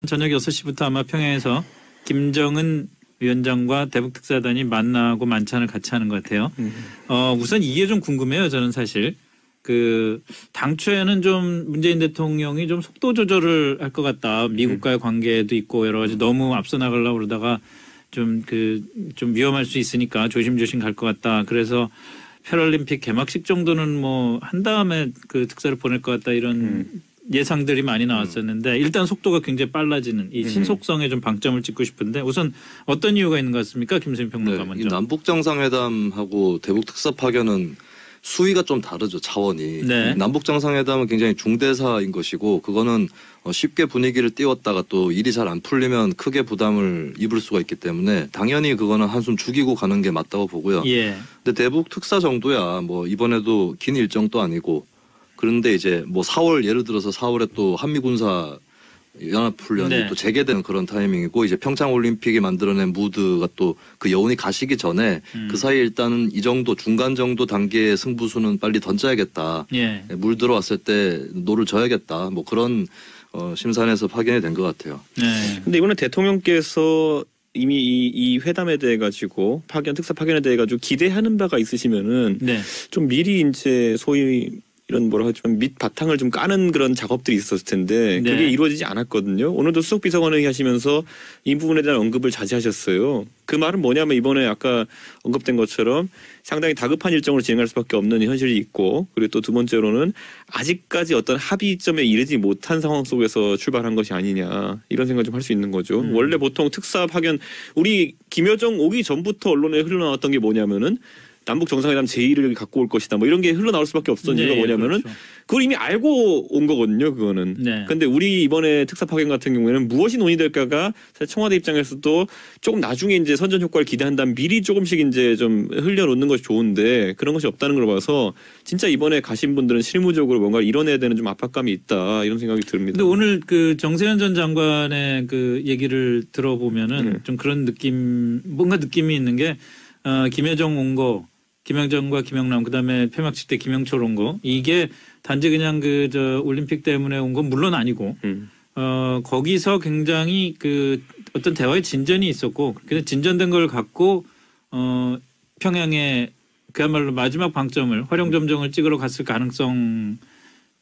저녁 6시부터 아마 평양에서 김정은 위원장과 대북특사단이 만나고 만찬을 같이 하는 것 같아요. 우선 이게 좀 궁금해요. 저는 사실 당초에는 좀 문재인 대통령이 좀 속도 조절을 할 것 같다. 미국과의 관계도 있고 여러 가지 너무 앞서 나가려고 그러다가 좀 위험할 수 있으니까 조심조심 갈 것 같다. 그래서 패럴림픽 개막식 정도는 뭐 한 다음에 그 특사를 보낼 것 같다 이런 예상들이 많이 나왔었는데 일단 속도가 굉장히 빨라지는 이 신속성에 좀 방점을 찍고 싶은데 우선 어떤 이유가 있는 것 같습니까? 김수민 평론가 먼저. 이 남북 정상회담하고 대북 특사 파견은 수위가 좀 다르죠. 차원이. 네. 남북 정상회담은 굉장히 중대사인 것이고 그거는 쉽게 분위기를 띄웠다가 또 일이 잘 안 풀리면 크게 부담을 입을 수가 있기 때문에 당연히 그거는 한숨 죽이고 가는 게 맞다고 보고요. 예. 근데 대북 특사 정도야 뭐 이번에도 긴 일정도 아니고 그런데 이제 뭐 4월 예를 들어서 4월에 또 한미군사 연합훈련이 네. 또 재개되는 그런 타이밍이고 이제 평창올림픽이 만들어낸 무드가 또 그 여운이 가시기 전에 그 사이에 일단은 이 정도 중간 정도 단계의 승부수는 빨리 던져야겠다. 예. 물 들어왔을 때 노를 져야겠다. 뭐 그런 심산에서 파견이 된 것 같아요. 네. 근데 이번에 대통령께서 이미 이 회담에 대해 가지고 특사 파견에 대해 가지고 기대하는 바가 있으시면은 네. 좀 미리 이제 소위 이런 뭐라 하지만 밑 바탕을 좀 까는 그런 작업들이 있었을 텐데 네. 그게 이루어지지 않았거든요. 오늘도 수석비서관 회의 하시면서 이 부분에 대한 언급을 자제하셨어요. 그 말은 뭐냐면 이번에 아까 언급된 것처럼 상당히 다급한 일정으로 진행할 수밖에 없는 현실이 있고 그리고 또 두 번째로는 아직까지 어떤 합의점에 이르지 못한 상황 속에서 출발한 것이 아니냐 이런 생각을 좀 할 수 있는 거죠. 원래 보통 특사 파견 우리 김여정 오기 전부터 언론에 흘러나왔던 게 뭐냐면은 남북 정상회담 제2를 갖고 올 것이다. 뭐 이런 게 흘러나올 수밖에 없었던 네, 이유가 뭐냐면은 그렇죠. 그걸 이미 알고 온 거거든요. 그거는. 네. 근데 우리 이번에 특사 파견 같은 경우에는 무엇이 논의될까가 사실 청와대 입장에서도 조금 나중에 이제 선전 효과를 기대한다면 미리 조금씩 이제 좀 흘려놓는 것이 좋은데 그런 것이 없다는 걸 봐서 진짜 이번에 가신 분들은 실무적으로 뭔가 이뤄내야 되는 좀 압박감이 있다 이런 생각이 듭니다. 근데 오늘 그 정세현 전 장관의 그 얘기를 들어보면은 좀 그런 뭔가 느낌이 있는 게 김여정 온 거, 김영정과 김영남 그다음에 폐막식 때 김영철 온 거 이게 단지 그냥 올림픽 때문에 온 건 물론 아니고 거기서 굉장히 어떤 대화의 진전이 있었고 그래서 진전된 걸 갖고 평양에 그야말로 마지막 방점을 활용점정을 찍으러 갔을 가능성도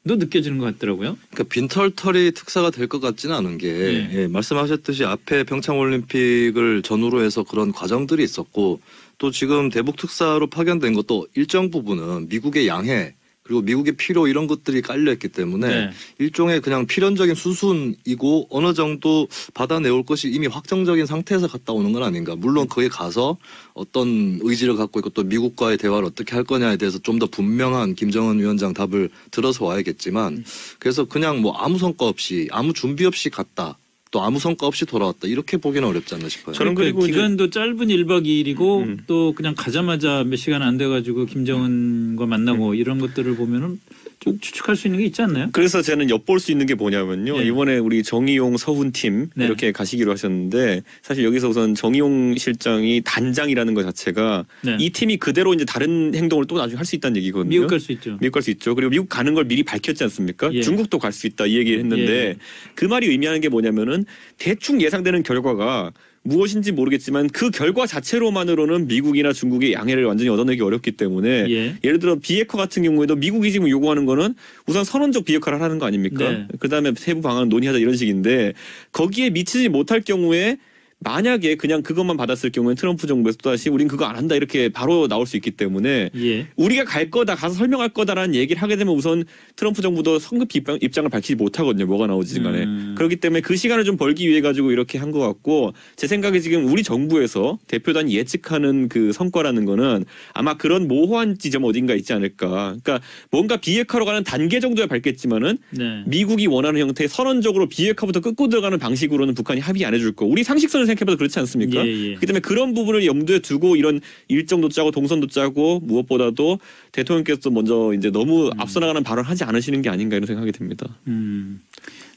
느껴지는 것 같더라고요. 그러니까 빈털터리 특사가 될 것 같지는 않은 게 예, 말씀하셨듯이 앞에 평창올림픽을 전후로 해서 그런 과정들이 있었고 또 지금 대북 특사로 파견된 것도 일정 부분은 미국의 양해 그리고 미국의 필요 이런 것들이 깔려있기 때문에 네. 일종의 그냥 필연적인 수순이고 어느 정도 받아내올 것이 이미 확정적인 상태에서 갔다 오는 건 아닌가. 물론 거기에 가서 어떤 의지를 갖고 있고 또 미국과의 대화를 어떻게 할 거냐에 대해서 좀 더 분명한 김정은 위원장 답을 들어서 와야겠지만 그래서 그냥 뭐 아무 성과 없이 아무 준비 없이 갔다. 또 아무 성과 없이 돌아왔다. 이렇게 보기는 어렵지 않나 싶어요. 저는 그리고 기간도 짧은 1박 2일이고 또 그냥 가자마자 몇 시간 안 돼가지고 김정은과 만나고 이런 것들을 보면은 좀 추측할 수 있는 게 있지 않나요? 그래서 저는 엿볼 수 있는 게 뭐냐면요. 네. 이번에 우리 정의용 서훈팀 네. 이렇게 가시기로 하셨는데 사실 여기서 우선 정의용 실장이 단장이라는 것 자체가 네. 이 팀이 그대로 이제 다른 행동을 또 나중에 할 수 있다는 얘기거든요. 미국 갈 수 있죠. 미국 갈 수 있죠. 그리고 미국 가는 걸 미리 밝혔지 않습니까? 예. 중국도 갈 수 있다 이 얘기를 했는데 예. 그 말이 의미하는 게 뭐냐면은 대충 예상되는 결과가 무엇인지 모르겠지만 그 결과 자체로만으로는 미국이나 중국의 양해를 완전히 얻어내기 어렵기 때문에 예. 예를 들어 비핵화 같은 경우에도 미국이 지금 요구하는 거는 우선 선언적 비핵화를 하는 거 아닙니까? 네. 그다음에 세부 방안 논의하자 이런 식인데 거기에 미치지 못할 경우에 만약에 그냥 그것만 받았을 경우에 트럼프 정부에서 또다시 우린 그거 안 한다 이렇게 바로 나올 수 있기 때문에 예. 우리가 갈 거다 가서 설명할 거다라는 얘기를 하게 되면 우선 트럼프 정부도 성급히 입장을 밝히지 못하거든요. 뭐가 나오지 간에. 그렇기 때문에 그 시간을 좀 벌기 위해 가지고 이렇게 한 것 같고 제 생각에 지금 우리 정부에서 대표단이 예측하는 그 성과라는 거는 아마 그런 모호한 지점 어딘가 있지 않을까. 그러니까 뭔가 비핵화로 가는 단계 정도야 밝겠지만은 네. 미국이 원하는 형태의 선언적으로 비핵화부터 끊고 들어가는 방식으로는 북한이 합의 안 해줄 거. 우리 상식선을 생각해봐도 그렇지 않습니까? 예, 예. 그렇기 때문에 그런 부분을 염두에 두고 이런 일정도 짜고 동선도 짜고 무엇보다도 대통령께서 먼저 이제 너무 앞서 나가는 발언하지 않으시는 게 아닌가 이런 생각이 듭니다.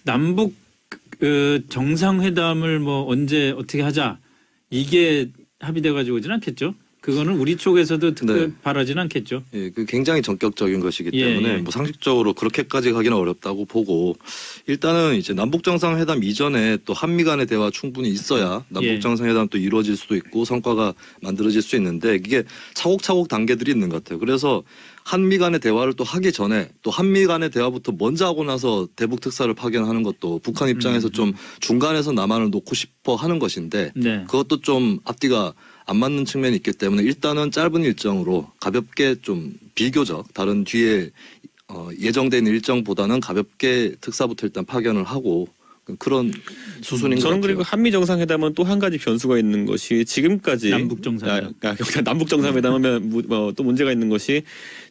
남북 정상회담을 뭐 언제 어떻게 하자 이게 합의돼 가지고 오진 않겠죠? 그거는 우리 쪽에서도 네. 바라진 않겠죠. 예, 그 굉장히 전격적인 것이기 예, 때문에 예. 뭐 상식적으로 그렇게까지 가기는 어렵다고 보고 일단은 이제 남북 정상회담 이전에 또 한미 간의 대화 충분히 있어야 남북 예. 정상회담 또 이루어질 수도 있고 성과가 만들어질 수 있는데 이게 차곡차곡 단계들이 있는 것 같아요. 그래서 한미 간의 대화를 또 하기 전에 또 한미 간의 대화부터 먼저 하고 나서 대북 특사를 파견하는 것도 북한 입장에서 좀 중간에서 남한을 놓고 싶어 하는 것인데 네. 그것도 좀 앞뒤가 안 맞는 측면이 있기 때문에 일단은 짧은 일정으로 가볍게 좀 비교적 다른 뒤에 예정된 일정보다는 가볍게 특사부터 일단 파견을 하고 그런 수순인 것 저는 같아요. 그리고 한미 정상회담은 또 한 가지 변수가 있는 것이 지금까지 남북 정상회담. 남북 정상회담하면 또 문제가 있는 것이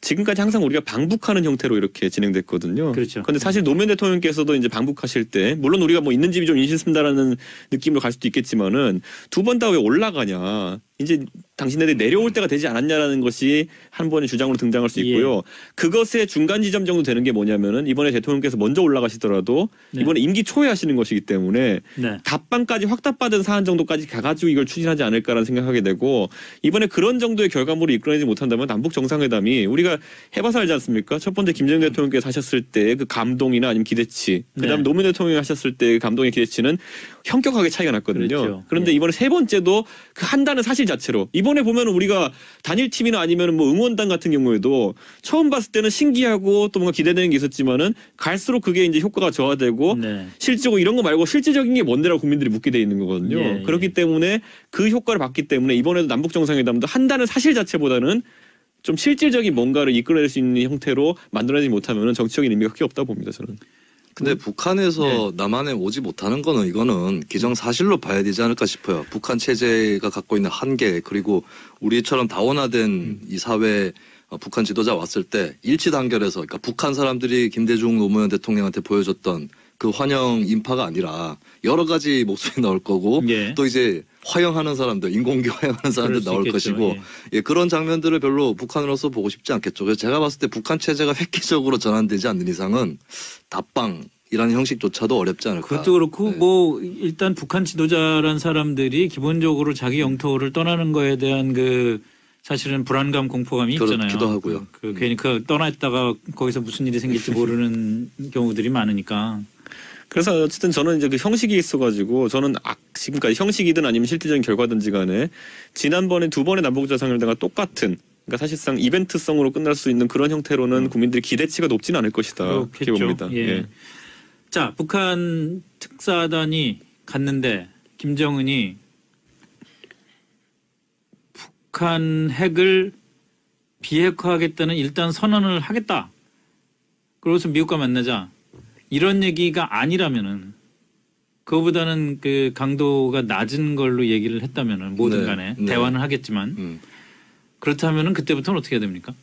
지금까지 항상 우리가 방북하는 형태로 이렇게 진행됐거든요. 그렇죠. 그런데 사실 노무현 대통령께서도 이제 방북하실 때 물론 우리가 뭐 있는 집이 좀 인신습니다라는 느낌으로 갈 수도 있겠지만은 두 번 다 왜 올라가냐 이제 당신네들이 내려올 때가 되지 않았냐라는 것이 한 번의 주장으로 등장할 수 있고요. 예. 그것의 중간 지점 정도 되는 게 뭐냐면은 이번에 대통령께서 먼저 올라가시더라도 네. 이번에 임기 초에 하시는 것이기 때문에 네. 답방까지 확답받은 사안 정도까지 가가지고 이걸 추진하지 않을까라는 생각하게 되고 이번에 그런 정도의 결과물을 이끌어내지 못한다면 남북 정상회담이 우리가 해봐서 알지 않습니까? 첫 번째 김정일 대통령께서 하셨을 때 그 감동이나 아니면 기대치 그다음 네. 노무현 대통령이 하셨을 때 그 감동의 기대치는 현격하게 차이가 났거든요. 그렇죠. 그런데 예. 이번에 세 번째도 그 한다는 사실 자체로 이번에 보면 우리가 단일팀이나 아니면 뭐 응원단 같은 경우에도 처음 봤을 때는 신기하고 또 뭔가 기대되는 게 있었지만은 갈수록 그게 이제 효과가 저하되고 네. 실질적으로 이런 거 말고 실질적인 게 뭔데라고 국민들이 묻게 돼 있는 거거든요. 예, 그렇기 예. 때문에 그 효과를 봤기 때문에 이번에도 남북 정상회담도 한다는 사실 자체보다는 좀 실질적인 뭔가를 이끌어낼 수 있는 형태로 만들어내지 못하면 정치적인 의미가 크게 없다 봅니다. 저는. 근데 북한에서 남한에 오지 못하는 거는 이거는 기정사실로 봐야 되지 않을까 싶어요. 북한 체제가 갖고 있는 한계 그리고 우리처럼 다원화된 이 사회 북한 지도자 왔을 때 일치 단결해서 그러니까 북한 사람들이 김대중 노무현 대통령한테 보여줬던 그 환영 인파가 아니라 여러 가지 목소리 나올 거고 예. 또 이제 화형하는 사람들 인공기 화형하는 사람들 그럴 수 나올 있겠죠. 것이고 예. 예, 그런 장면들을 별로 북한으로서 보고 싶지 않겠죠. 그래서 제가 봤을 때 북한 체제가 획기적으로 전환되지 않는 이상은 답방이라는 형식조차도 어렵지 않을까. 그것도 그렇고 네. 뭐 일단 북한 지도자란 사람들이 기본적으로 자기 영토를 떠나는 거에 대한 그 사실은 불안감 공포감이 있잖아요. 그렇기도 하고요. 괜히 그 떠났다가 거기서 무슨 일이 생길지 모르는 경우들이 많으니까. 그래서 어쨌든 저는 이제 그 형식이 있어가지고 저는 지금까지 형식이든 아니면 실질적인 결과든지 간에 지난번에 두 번의 남북 정상회담과 똑같은 그러니까 사실상 이벤트성으로 끝날 수 있는 그런 형태로는 국민들의 기대치가 높지는 않을 것이다. 그렇게 그렇겠죠. 봅니다. 예. 예. 자, 북한 특사단이 갔는데 김정은이 북한 핵을 비핵화하겠다는 일단 선언을 하겠다. 그러고서 미국과 만나자. 이런 얘기가 아니라면은 그거보다는 그 강도가 낮은 걸로 얘기를 했다면은 뭐든 네, 간에 네. 대화는 하겠지만 그렇다면은 그때부터는 어떻게 해야 됩니까?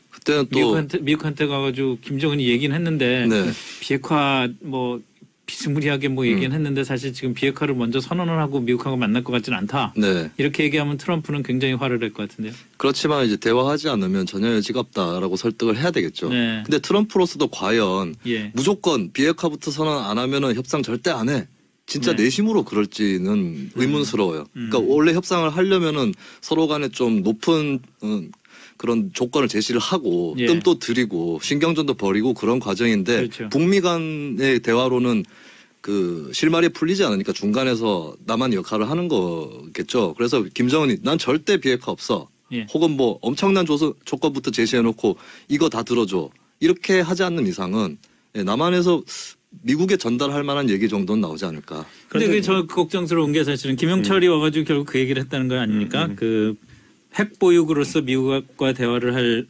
그때는 또 미국한테 가가지고 김정은이 얘기는 했는데 네. 비핵화 뭐 비스무리하게 뭐 얘기는 했는데 사실 지금 비핵화를 먼저 선언을 하고 미국하고 만날 것 같지는 않다. 네. 이렇게 얘기하면 트럼프는 굉장히 화를 낼 것 같은데요. 그렇지만 이제 대화하지 않으면 전혀 여지가 없다라고 설득을 해야 되겠죠. 네. 근데 트럼프로서도 과연 예. 무조건 비핵화부터 선언 안 하면은 협상 절대 안 해. 진짜 네. 내심으로 그럴지는 의문스러워요. 그러니까 원래 협상을 하려면은 서로 간에 좀 높은 그런 조건을 제시를 하고 예. 뜸도 들이고 신경전도 벌이고 그런 과정인데 그렇죠. 북미 간의 대화로는 그 실마리에 풀리지 않으니까 중간에서 남한 역할을 하는 거겠죠. 그래서 김정은이 난 절대 비핵화 없어. 예. 혹은 뭐 엄청난 조건부터 제시해놓고 이거 다 들어줘. 이렇게 하지 않는 이상은 남한에서 미국에 전달할 만한 얘기 정도는 나오지 않을까. 근데 그 저 걱정스러운 게 사실은 김영철이 와가지고 결국 그 얘기를 했다는 거 아닙니까? 그 핵 보유국으로서 미국과 대화를 할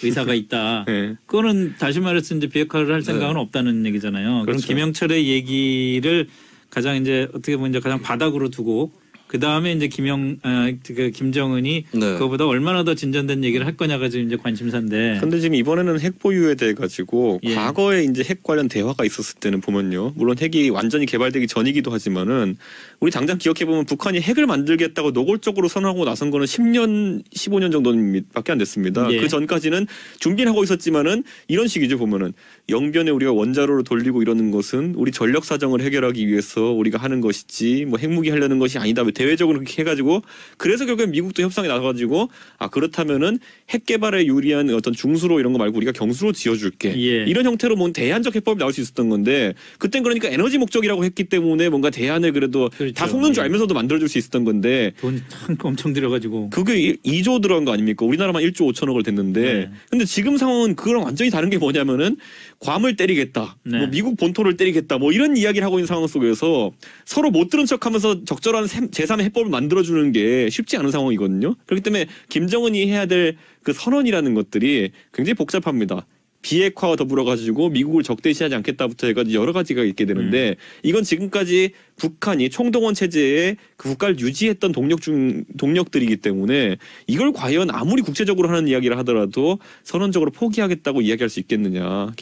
의사가 있다. 네. 그거는 다시 말해서 이제 비핵화를 할 생각은 없다는 얘기잖아요. 그럼 그렇죠. 김영철의 얘기를 가장 이제 어떻게 보면 이제 가장 바닥으로 두고 그 다음에 이제 김정은이 네. 그거보다 얼마나 더 진전된 얘기를 할 거냐가 지금 이제 관심사인데. 근데 지금 이번에는 핵 보유에 대해 가지고 예. 과거에 이제 핵 관련 대화가 있었을 때는 보면요. 물론 핵이 완전히 개발되기 전이기도 하지만은 우리 당장 기억해 보면 북한이 핵을 만들겠다고 노골적으로 선언하고 나선 거는 10년, 15년 정도밖에 안 됐습니다. 예. 그 전까지는 준비는 하고 있었지만은 이런 식이죠. 보면은 영변에 우리가 원자로를 돌리고 이러는 것은 우리 전력 사정을 해결하기 위해서 우리가 하는 것이지 뭐 핵무기 하려는 것이 아니다. 대외적으로 그렇게 해가지고 그래서 결국엔 미국도 협상에 나와가지고 그렇다면은 핵 개발에 유리한 어떤 중수로 이런 거 말고 우리가 경수로 지어줄게 예. 이런 형태로 뭔 대안적 해법이 나올 수 있었던 건데 그땐 그러니까 에너지 목적이라고 했기 때문에 뭔가 대안을 그래도 그렇죠. 다 속는 줄 예. 알면서도 만들어줄 수 있었던 건데 돈 엄청 들여가지고. 그게 2조 들어간 거 아닙니까? 우리나라만 1조 5천억을 됐는데 네. 근데 지금 상황은 그거랑 완전히 다른 게 뭐냐면은 괌을 때리겠다. 네. 뭐 미국 본토를 때리겠다. 뭐 이런 이야기를 하고 있는 상황 속에서 서로 못 들은 척하면서 적절한 제3의 해법을 만들어주는 게 쉽지 않은 상황이거든요. 그렇기 때문에 김정은이 해야 될 그 선언이라는 것들이 굉장히 복잡합니다. 비핵화와 더불어 가지고 미국을 적대시하지 않겠다부터 해가지고 여러 가지가 있게 되는데 이건 지금까지 북한이 총동원 체제에 그 국가를 유지했던 동력들이기 때문에 이걸 과연 아무리 국제적으로 하는 이야기를 하더라도 선언적으로 포기하겠다고 이야기할 수 있겠느냐.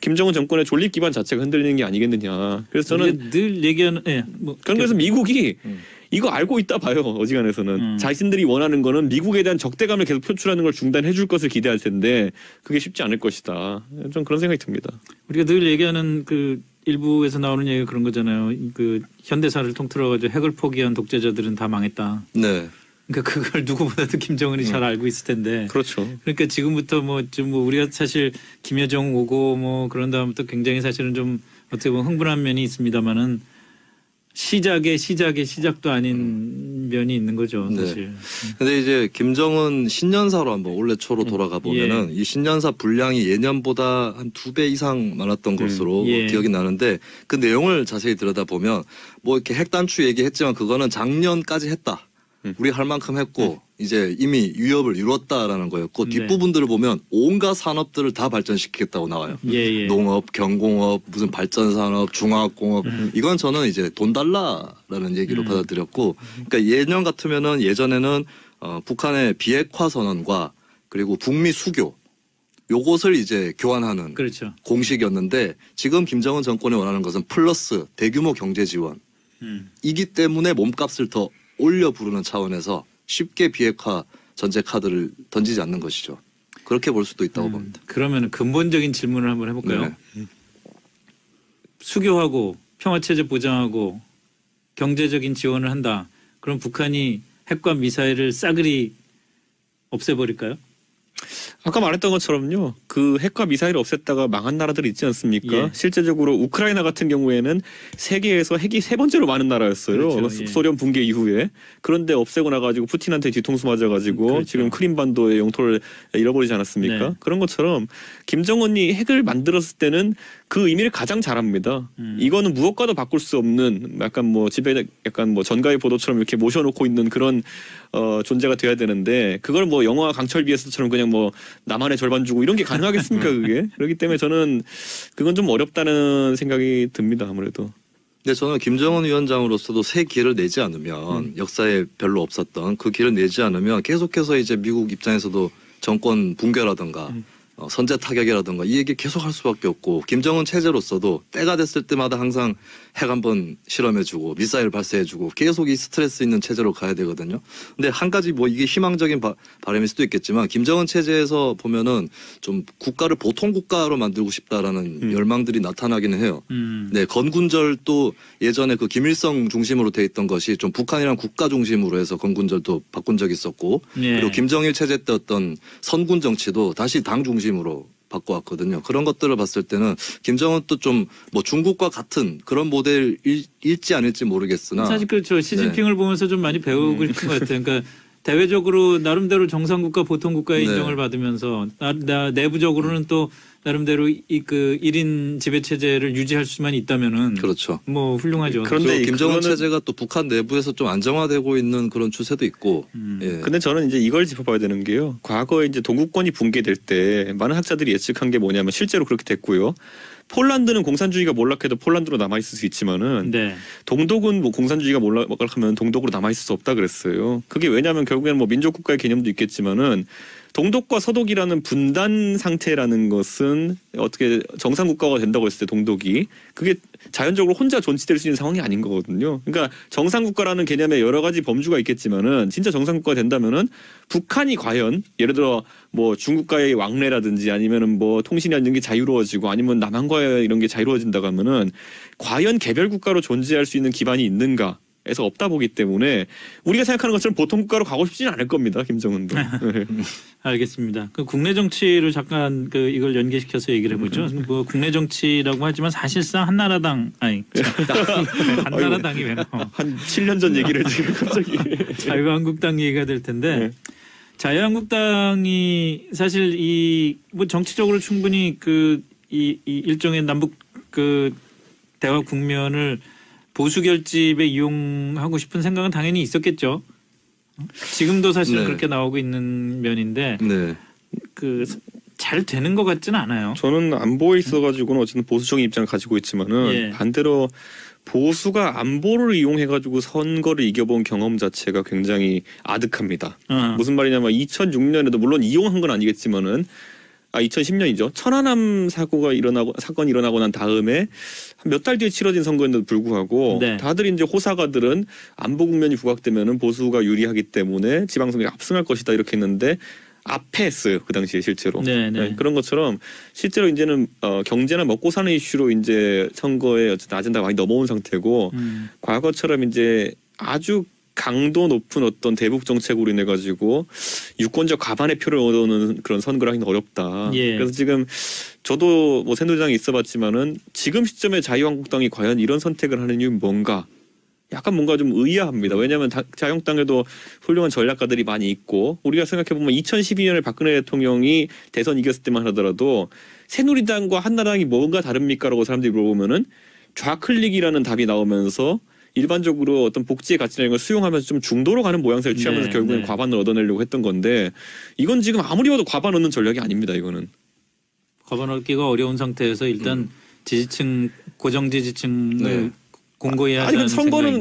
김정은 정권의 존립 기반 자체가 흔들리는 게 아니겠느냐. 그래서 저는 늘 얘기하는 그래서 미국이 이거 알고 있다 봐요. 어지간해서는 자신들이 원하는 거는 미국에 대한 적대감을 계속 표출하는 걸 중단해 줄 것을 기대할 텐데 그게 쉽지 않을 것이다. 좀 그런 생각이 듭니다. 우리가 늘 얘기하는 그 일부에서 나오는 얘기가 그런 거잖아요. 그 현대사를 통틀어 가지고 핵을 포기한 독재자들은 다 망했다. 네. 그러니까 그걸 누구보다도 김정은이 잘 알고 있을 텐데. 그렇죠. 그러니까 지금부터 뭐 우리가 사실 김여정 오고 뭐 그런 다음부터 굉장히 사실은 좀 어떻게 보면 흥분한 면이 있습니다만은 시작도 아닌 면이 있는 거죠, 사실. 근데 이제 김정은 신년사로 한번 올해 초로 돌아가 보면은 이 신년사 분량이 예년보다 한 2배 이상 많았던 것으로 기억이 나는데 그 내용을 자세히 들여다보면 뭐 이렇게 핵단추 얘기했지만 그거는 작년까지 했다. 우리 할 만큼 했고 이제 이미 위협을 이뤘다라는 거였고 뒷부분들을 보면 온갖 산업들을 다 발전시키겠다고 나와요. 농업, 경공업, 무슨 발전산업, 중화학공업 이건 저는 이제 돈 달라라는 얘기로 받아들였고 그러니까 예년 같으면은 예전에는 북한의 비핵화 선언과 그리고 북미 수교 요것을 이제 교환하는 그렇죠. 공식이었는데 지금 김정은 정권이 원하는 것은 플러스 대규모 경제 지원이기 때문에 몸값을 더 올려 부르는 차원에서 쉽게 비핵화 전제 카드를 던지지 않는 것이죠. 그렇게 볼 수도 있다고 봅니다. 그러면 근본적인 질문을 한번 해볼까요? 수교하고 평화체제 보장하고 경제적인 지원을 한다. 그럼 북한이 핵과 미사일을 싸그리 없애버릴까요? 아까 말했던 것처럼요. 그 핵과 미사일을 없앴다가 망한 나라들이 있지 않습니까? 실제적으로 우크라이나 같은 경우에는 세계에서 핵이 3번째로 많은 나라였어요. 그렇죠. 소련 붕괴 이후에. 그런데 없애고 나가지고 푸틴한테 뒤통수 맞아가지고 지금 크림반도의 영토를 잃어버리지 않았습니까? 그런 것처럼 김정은이 핵을 만들었을 때는 그 의미를 가장 잘합니다. 이거는 무엇과도 바꿀 수 없는 약간 뭐 집에 약간 뭐 전가의 보도처럼 이렇게 모셔놓고 있는 그런 존재가 돼야 되는데 그걸 뭐 영화 강철 비에서처럼 그냥 뭐 나만의 절반 주고 이런 게 가능하겠습니까 그게? 그렇기 때문에 저는 그건 좀 어렵다는 생각이 듭니다 아무래도. 근데 저는 김정은 위원장으로서도 새 기회를 내지 않으면 역사에 별로 없었던 그 기회를 내지 않으면 계속해서 이제 미국 입장에서도 정권 붕괴라든가 선제 타격이라든가 이 얘기 계속 할 수밖에 없고 김정은 체제로서도 때가 됐을 때마다 항상 핵 한번 실험해주고 미사일 발사해주고 계속 이 스트레스 있는 체제로 가야 되거든요. 근데 한 가지 뭐 이게 희망적인 바람일 수도 있겠지만 김정은 체제에서 보면은 좀 국가를 보통 국가로 만들고 싶다라는 열망들이 나타나기는 해요. 네, 건군절도 예전에 그 김일성 중심으로 돼 있던 것이 좀 북한이랑 국가 중심으로 해서 건군절도 바꾼 적이 있었고 그리고 김정일 체제 때 어떤 선군 정치도 다시 당 중심으로 바꿔왔거든요. 그런 것들을 봤을 때는 김정은도 좀 뭐 중국과 같은 그런 모델일지 아닐지 모르겠으나 사실 그렇죠. 시진핑을 보면서 좀 많이 배우고 있는 것 같아요. 그러니까 대외적으로 나름대로 정상국가 보통국가의 인정을 받으면서 내부적으로는 또 나름대로 그 1인 지배체제를 유지할 수만 있다면은 그렇죠. 뭐 훌륭하죠. 그런데 김정은 체제가 또 북한 내부에서 좀 안정화되고 있는 그런 추세도 있고. 근데 저는 이제 이걸 짚어봐야 되는 게요. 과거에 이제 동구권이 붕괴될 때 많은 학자들이 예측한 게 뭐냐면 실제로 그렇게 됐고요. 폴란드는 공산주의가 몰락해도 폴란드로 남아 있을 수 있지만은 동독은 뭐 공산주의가 몰락하면 동독으로 남아 있을 수 없다 그랬어요. 그게 왜냐하면 결국에는 뭐 민족 국가의 개념도 있겠지만은 동독과 서독이라는 분단 상태라는 것은 어떻게 정상 국가가 된다고 했을 때 동독이 그게 자연적으로 혼자 존치될 수 있는 상황이 아닌 거거든요. 그러니까 정상 국가라는 개념에 여러 가지 범주가 있겠지만은 진짜 정상 국가가 된다면은 북한이 과연 예를 들어 뭐 중국과의 왕래라든지 아니면은 뭐 통신이라는 게 자유로워지고 아니면 남한과의 이런 게 자유로워진다고 하면은 과연 개별 국가로 존재할 수 있는 기반이 있는가? 에서 없다 보기 때문에 우리가 생각하는 것처럼 보통 국가로 가고 싶지는 않을 겁니다. 김정은도. 네. 알겠습니다. 그 국내 정치를 잠깐 그 이걸 연계시켜서 얘기를 해보죠. 뭐 국내 정치라고 하지만 사실상 한나라당 한나라당이 왜 나와? 한 7년 전 얘기를 지금 갑자기 자유한국당 얘기가 될 텐데 네. 자유한국당이 사실 이 뭐 정치적으로 충분히 그 이 일종의 남북 그 대화 국면을 보수 결집에 이용하고 싶은 생각은 당연히 있었겠죠. 지금도 사실 네. 그렇게 나오고 있는 면인데 네. 그 잘 되는 것 같지는 않아요. 저는 안보에 있어가지고는 어쨌든 보수적인 입장을 가지고 있지만은 예. 반대로 보수가 안보를 이용해가지고 선거를 이겨본 경험 자체가 굉장히 아득합니다. 무슨 말이냐면 2006년에도 물론 이용한 건 아니겠지만은 2010년이죠. 천안함 사건이 일어나고 난 다음에 몇 달 뒤에 치러진 선거인데도 불구하고 네. 다들 이제 호사가들은 안보 국면이 부각되면은 보수가 유리하기 때문에 지방선거에 압승할 것이다 이렇게 했는데 앞에 했어요. 그 당시에 실제로. 네. 네, 그런 것처럼 실제로 이제는 경제나 먹고 사는 이슈로 이제 선거에 어쨌든 아젠다가 많이 넘어온 상태고 과거처럼 이제 아주 강도 높은 어떤 대북 정책으로 인해 가지고 유권자 과반의 표를 얻어오는 그런 선거를 하기는 어렵다. 예. 그래서 지금 저도 뭐 새누리당에 있어봤지만은 지금 시점에 자유한국당이 과연 이런 선택을 하는 이유는 뭔가? 약간 뭔가 좀 의아합니다. 왜냐하면 자유한국당에도 훌륭한 전략가들이 많이 있고 우리가 생각해보면 2012년에 박근혜 대통령이 대선 이겼을 때만 하더라도 새누리당과 한나라당이 뭔가 다릅니까라고 사람들이 물어보면은 좌클릭이라는 답이 나오면서 일반적으로 어떤 복지의 가치라는 걸 수용하면서 좀 중도로 가는 모양새를 취하면서 네, 결국엔 네. 과반을 얻어내려고 했던 건데 이건 지금 아무리 봐도 과반 얻는 전략이 아닙니다. 이거는. 과반 얻기가 어려운 상태에서 일단 지지층 고정 지지층을 네. 공고히 아니 하자는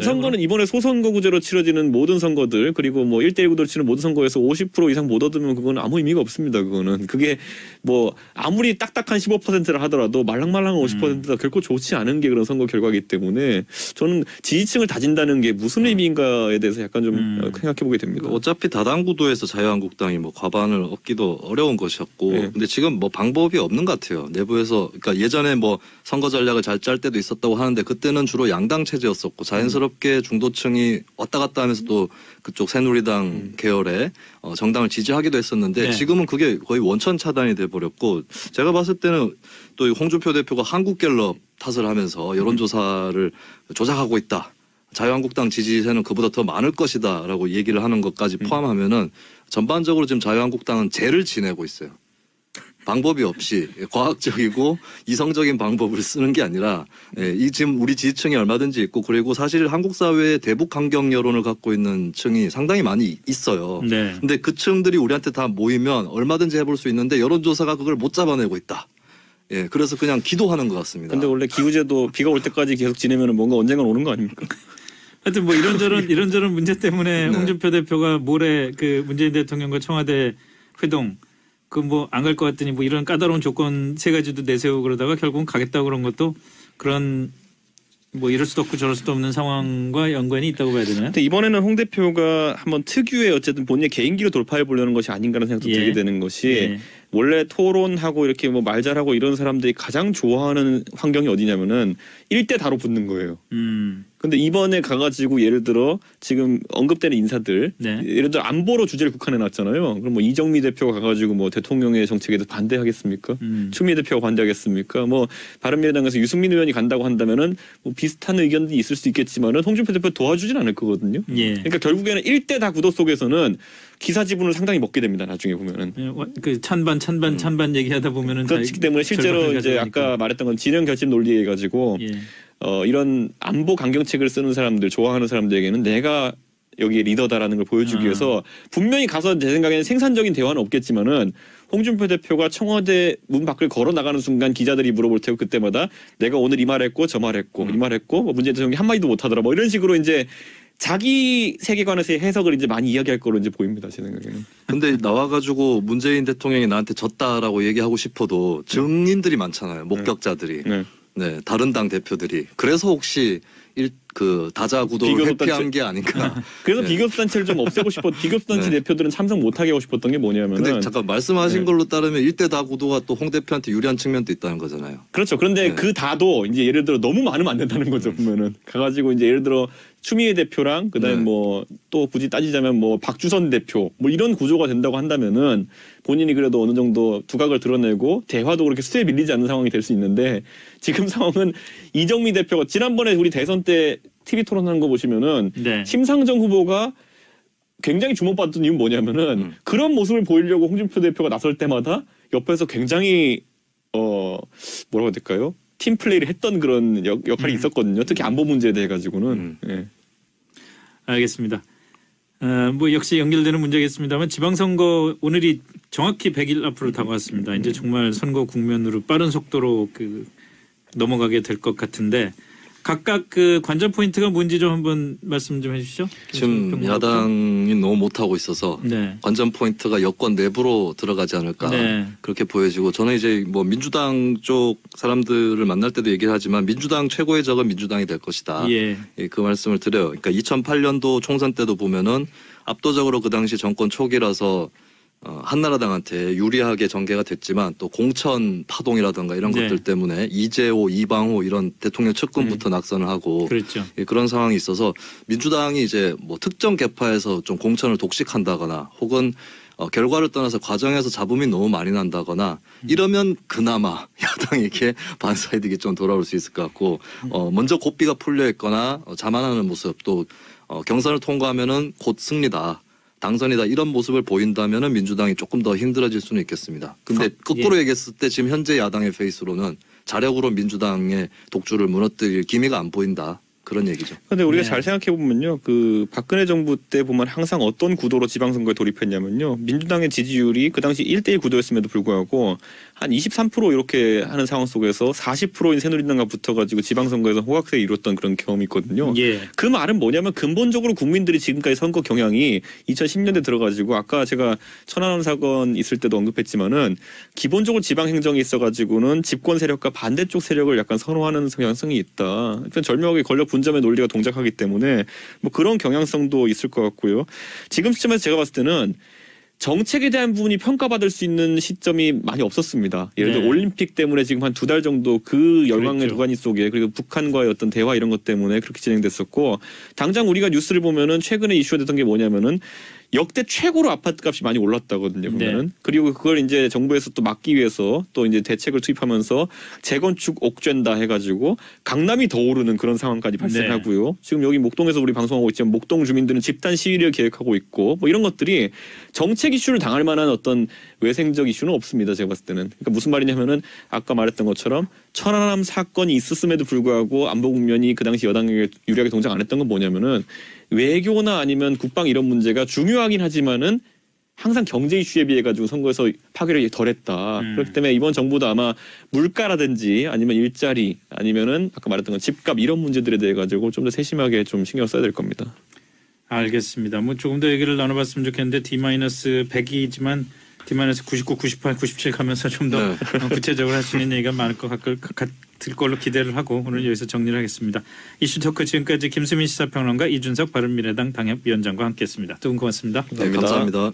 선거는 이번에 소선거구제로 치러지는 모든 선거들 그리고 뭐 1대1 구도로 치는 모든 선거에서 50% 이상 못 얻으면 그건 아무 의미가 없습니다. 그거는 그게 뭐 아무리 딱딱한 15%를 하더라도 말랑말랑한 50%가 결코 좋지 않은 게 그런 선거 결과이기 때문에 저는 지지층을 다진다는 게 무슨 의미인가에 대해서 약간 좀 생각해보게 됩니다. 어차피 다당 구도에서 자유한국당이 뭐 과반을 얻기도 어려운 것이었고, 네. 근데 지금 뭐 방법이 없는 것 같아요. 내부에서 그러니까 예전에 뭐 선거 전략을 잘 짤 때도 있었다고 하는데 그때는 주로 양당 체제였었고 자연스럽게 중도층이 왔다 갔다 하면서 또 그쪽 새누리당 계열의 정당을 지지하기도 했었는데 네. 지금은 그게 거의 원천 차단이 돼 버렸고 제가 봤을 때는 또 홍준표 대표가 한국갤럽 탓을 하면서 여론조사를 조작하고 있다. 자유한국당 지지세는 그보다 더 많을 것이다라고 얘기를 하는 것까지 포함하면은 전반적으로 지금 자유한국당은 죄를 지내고 있어요. 방법이 없이 과학적이고 이성적인 방법을 쓰는 게 아니라 이 지금 우리 지지층이 얼마든지 있고 그리고 사실 한국 사회에 대북 강경 여론을 갖고 있는 층이 상당히 많이 있어요. 네. 근데 그 층들이 우리한테 다 모이면 얼마든지 해볼 수 있는데 여론조사가 그걸 못 잡아내고 있다. 예, 그래서 그냥 기도하는 것 같습니다. 근데 원래 기후제도 비가 올 때까지 계속 지내면 뭔가 언젠간 오는 거 아닙니까? 하여튼 뭐 이런저런 문제 때문에 네. 홍준표 대표가 모레 그 문재인 대통령과 청와대 회동 그 뭐 안 갈 것 같더니 뭐 이런 까다로운 조건 세 가지도 내세우고 그러다가 결국은 가겠다고 그런 것도 그런 뭐 이럴 수도 없고 저럴 수도 없는 상황과 연관이 있다고 봐야 되나요? 근데 이번에는 홍 대표가 한번 특유의 어쨌든 본인의 개인기로 돌파해 보려는 것이 아닌가라는 생각도 예. 들게 되는 것이 예. 원래 토론하고 이렇게 뭐 말 잘하고 이런 사람들이 가장 좋아하는 환경이 어디냐면은 1대 다로 붙는 거예요. 근데 이번에 가가지고 예를 들어 지금 언급되는 인사들 네. 예를 들어 안보로 주제를 국한해 놨잖아요. 그럼 뭐 이정미 대표가 가가지고 뭐 대통령의 정책에 대해서 반대하겠습니까? 추미애 대표가 반대하겠습니까? 뭐 바른미래당에서 유승민 의원이 간다고 한다면은 뭐 비슷한 의견들이 있을 수 있겠지만은 홍준표 대표 도와주진 않을 거거든요. 예. 그러니까 결국에는 1대 다 구도 속에서는 기사 지분을 상당히 먹게 됩니다. 나중에 보면은. 그 찬반 얘기하다 보면은 그렇기 때문에 실제로 절반을 이제 가져가니까. 아까 말했던 건 진영 결집 논리에 가지고 예. 이런 안보 강경책을 쓰는 사람들 좋아하는 사람들에게는 내가 여기 리더다라는 걸 보여주기 위해서 분명히 가서 제 생각에는 생산적인 대화는 없겠지만은 홍준표 대표가 청와대 문 밖을 걸어 나가는 순간 기자들이 물어볼 테고 그때마다 내가 오늘 이 말했고 저 말했고 이 말했고 뭐 문재인 대통령이 한 마디도 못하더라 뭐 이런 식으로 이제 자기 세계관에서의 해석을 이제 많이 이야기할 거로 이제 보입니다 제 생각에는. 근데 나와가지고 문재인 대통령이 나한테 졌다라고 얘기하고 싶어도 증인들이 많잖아요. 목격자들이. 네. 네, 다른 당 대표들이. 그래서 혹시 그 다자 구도를 비교섭단체. 회피한 게 아닌가. 그래서 네. 비교섭단체를 좀 없애고 비교섭단체 네. 대표들은 참석 못하게 하고 싶었던 게 뭐냐면은 근데 잠깐 말씀하신 네. 걸로 따르면 1대 다 구도가 또 홍 대표한테 유리한 측면도 있다는 거잖아요. 그렇죠. 그런데 네. 그 다도 이제 예를 들어 너무 많으면 안 된다는 거죠. 보면은 가가지고 이제 예를 들어 추미애 대표랑 그다음에 네. 뭐 또 굳이 따지자면 뭐 박주선 대표 뭐 이런 구조가 된다고 한다면은 본인이 그래도 어느 정도 두각을 드러내고 대화도 그렇게 수에 밀리지 않는 상황이 될 수 있는데 지금 상황은 이정미 대표가 지난번에 우리 대선 때 TV 토론하는 거 보시면은 네. 심상정 후보가 굉장히 주목받던 이유는 뭐냐면은 그런 모습을 보이려고 홍준표 대표가 나설 때마다 옆에서 굉장히 뭐라고 해야 될까요? 팀 플레이를 했던 그런 역할이 있었거든요. 특히 안보 문제에 대해 가지고는. 예. 알겠습니다. 뭐 역시 연결되는 문제겠습니다만 지방선거 오늘이 정확히 100일 앞으로 다가왔습니다. 이제 정말 선거 국면으로 빠른 속도로 그 넘어가게 될 것 같은데 각각 그 관전 포인트가 뭔지 좀 한번 말씀 좀 해주시죠. 지금 야당이 너무 못하고 있어서 네. 관전 포인트가 여권 내부로 들어가지 않을까 네. 그렇게 보여지고 저는 이제 뭐 민주당 쪽 사람들을 만날 때도 얘기를 하지만 민주당 최고의 적은 민주당이 될 것이다. 예. 예, 그 말씀을 드려요. 그러니까 2008년도 총선 때도 보면은 압도적으로 그 당시 정권 초기라서 한나라당한테 유리하게 전개가 됐지만 또 공천 파동이라든가 이런 네. 것들 때문에 이재호, 이방호 이런 대통령 측근부터 낙선을 하고 그렇죠. 예, 그런 상황이 있어서 민주당이 이제 뭐 특정 계파에서 좀 공천을 독식한다거나 혹은 결과를 떠나서 과정에서 잡음이 너무 많이 난다거나 이러면 그나마 야당에게 반사이득이 좀 돌아올 수 있을 것 같고 먼저 고삐가 풀려 있거나 자만하는 모습 또 경선을 통과하면은 곧 승리다. 당선이다 이런 모습을 보인다면은 민주당이 조금 더 힘들어질 수는 있겠습니다. 근데 거꾸로 얘기했을 때 지금 현재 야당의 페이스로는 자력으로 민주당의 독주를 무너뜨릴 기미가 안 보인다. 그런 얘기죠. 근데 우리가 네. 잘 생각해 보면요, 그 박근혜 정부 때 보면 항상 어떤 구도로 지방선거에 돌입했냐면요, 민주당의 지지율이 그 당시 1대1 구도였음에도 불구하고 한 23% 이렇게 하는 상황 속에서 40%인 새누리당과 붙어가지고 지방선거에서 호각세를 이뤘던 그런 경험이 있거든요. 예. 그 말은 뭐냐면 근본적으로 국민들이 지금까지 선거 경향이 2010년대 들어가지고 아까 제가 천안함 사건 있을 때도 언급했지만은 기본적으로 지방 행정에 있어가지고는 집권 세력과 반대쪽 세력을 약간 선호하는 경향성이 있다. 일단 절묘하게 권력 분점의 논리가 동작하기 때문에 뭐 그런 경향성도 있을 것 같고요. 지금 시점에서 제가 봤을 때는 정책에 대한 부분이 평가받을 수 있는 시점이 많이 없었습니다. 예를 들어 네. 올림픽 때문에 지금 한 2달 정도 그 열망의 그랬죠. 도가니 속에 그리고 북한과의 어떤 대화 이런 것 때문에 그렇게 진행됐었고 당장 우리가 뉴스를 보면은 최근에 이슈가 됐던 게 뭐냐면은 역대 최고로 아파트 값이 많이 올랐다거든요. 보면은. 네. 그리고 그걸 이제 정부에서 또 막기 위해서 또 이제 대책을 투입하면서 재건축 옥죄다 해가지고 강남이 더 오르는 그런 상황까지 발생하고요. 지금 여기 목동에서 우리 방송하고 있지만 목동 주민들은 집단 시위를 계획하고 있고 뭐 이런 것들이 정책 이슈를 당할 만한 어떤 외생적 이슈는 없습니다. 제가 봤을 때는. 그러니까 무슨 말이냐면은 아까 말했던 것처럼 천안함 사건이 있었음에도 불구하고 안보 국면이 그 당시 여당에게 유리하게 동작 안 했던 건 뭐냐면은 외교나 아니면 국방 이런 문제가 중요하긴 하지만은 항상 경제 이슈에 비해 가지고 선거에서 파괴력이 덜했다. 그렇기 때문에 이번 정부도 아마 물가라든지 아니면 일자리 아니면은 아까 말했던 건 집값 이런 문제들에 대해 가지고 좀 더 세심하게 좀 신경 써야 될 겁니다. 알겠습니다. 뭐 조금 더 얘기를 나눠봤으면 좋겠는데 D-100이지만 D-99, 98, 97 가면서 좀 더 네. 구체적으로 할 수 있는 얘기가 많을 것 같을 걸로 기대를 하고 오늘 여기서 정리를 하겠습니다. 이슈 토크 지금까지 김수민 시사평론가 이준석 바른미래당 당협위원장과 함께했습니다. 두 분 고맙습니다. 네, 감사합니다.